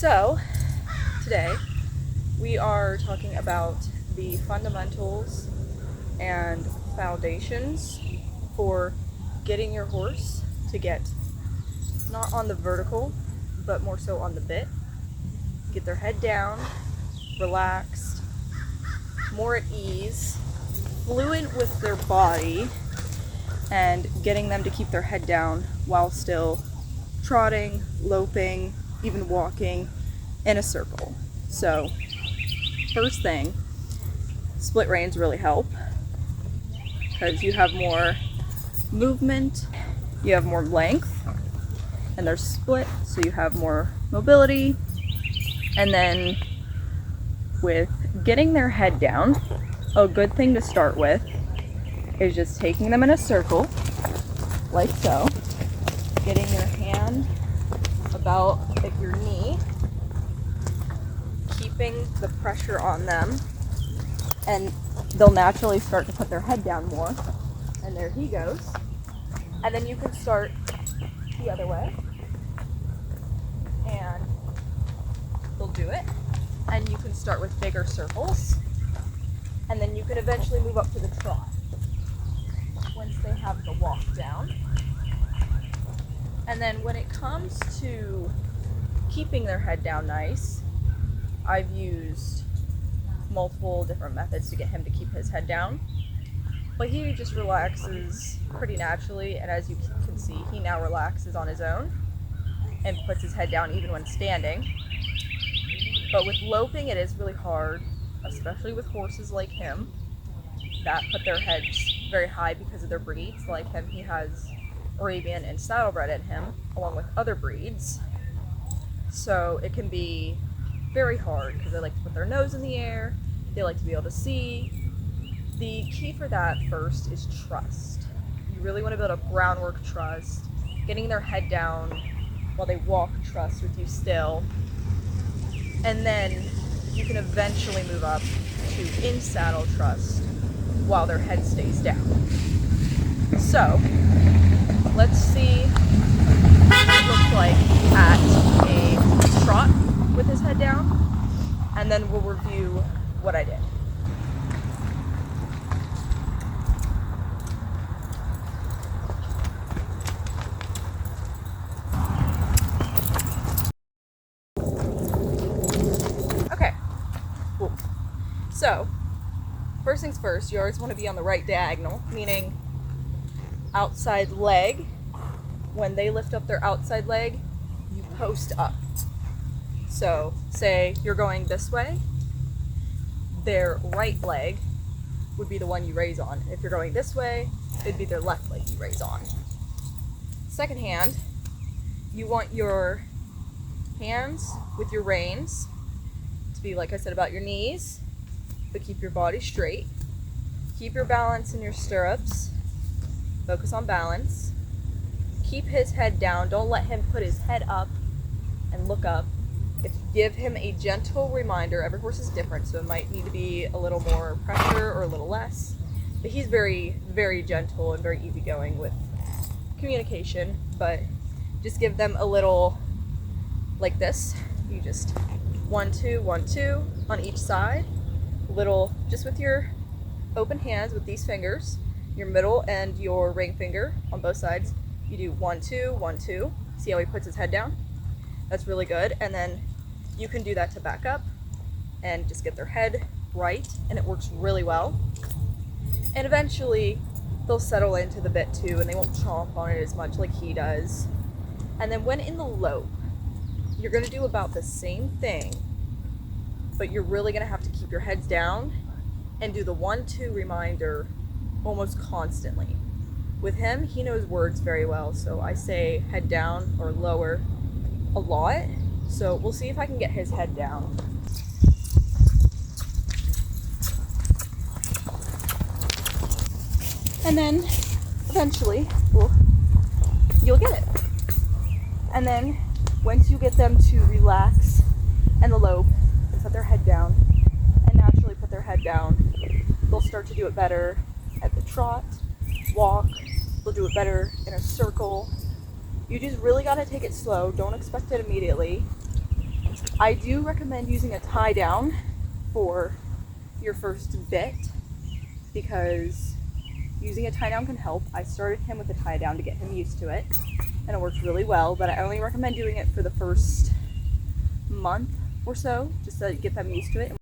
So, today we are talking about the fundamentals and foundations for getting your horse to get not on the vertical, but more so on the bit. Get their head down, relaxed, more at ease, fluent with their body, and getting them to keep their head down while still trotting, loping, even walking in a circle. So, first thing, split reins really help because you have more movement, you have more length, and they're split, so you have more mobility. And then with getting their head down, a good thing to start with is just taking them in a circle, like so, getting your hand about at your knee, keeping the pressure on them, and they'll naturally start to put their head down more. And there he goes. And then you can start the other way, and they'll do it. And you can start with bigger circles, and then you can eventually move up to the trot once they have the walk down. And then when it comes to keeping their head down nice, I've used multiple different methods to get him to keep his head down. But he just relaxes pretty naturally, and as you can see, he now relaxes on his own and puts his head down even when standing. But with loping, it is really hard, especially with horses like him that put their heads very high because of their breeds. Like him, he has Arabian and saddlebred in him, along with other breeds. So it can be very hard because they like to put their nose in the air, they like to be able to see. The key for that first is trust. You really want to build up groundwork trust, getting their head down while they walk trust with you still. And then you can eventually move up to in-saddle trust while their head stays down. So, let's see what it looks like at a trot with his head down, and then we'll review what I did. Okay, cool. So, first things first, you always want to be on the right diagonal, meaning outside leg. When they lift up their outside leg, you post up. So, say you're going this way, their right leg would be the one you raise on. If you're going this way, it'd be their left leg you raise on. Second hand, you want your hands with your reins to be, like I said, about your knees, but keep your body straight. Keep your balance in your stirrups. Focus on balance. Keep his head down. Don't let him put his head up and look up. Give him a gentle reminder. Every horse is different, so it might need to be a little more pressure or a little less. But he's very, very gentle and very easygoing with communication. But just give them a little like this. You just 1, 2, 1, 2 on each side. Little, just with your open hands with these fingers, your middle and your ring finger on both sides. You do 1, 2, 1, 2. See how he puts his head down? That's really good. And then you can do that to back up and just get their head right, and it works really well. And eventually they'll settle into the bit too, and they won't chomp on it as much like he does. And then when in the lope, you're going to do about the same thing, but you're really going to have to keep your heads down and do the 1, 2 reminder almost constantly. With him, he knows words very well, so I say head down or lower a lot. So we'll see if I can get his head down. And then eventually you'll get it. And then once you get them to relax and the lope and put their head down and naturally put their head down, they'll start to do it better at the trot, walk. They'll do it better in a circle. You just really got to take it slow. Don't expect it immediately. I do recommend using a tie down for your first bit because using a tie down can help. I started him with a tie down to get him used to it, and it works really well, but I only recommend doing it for the first month or so just to get them used to it.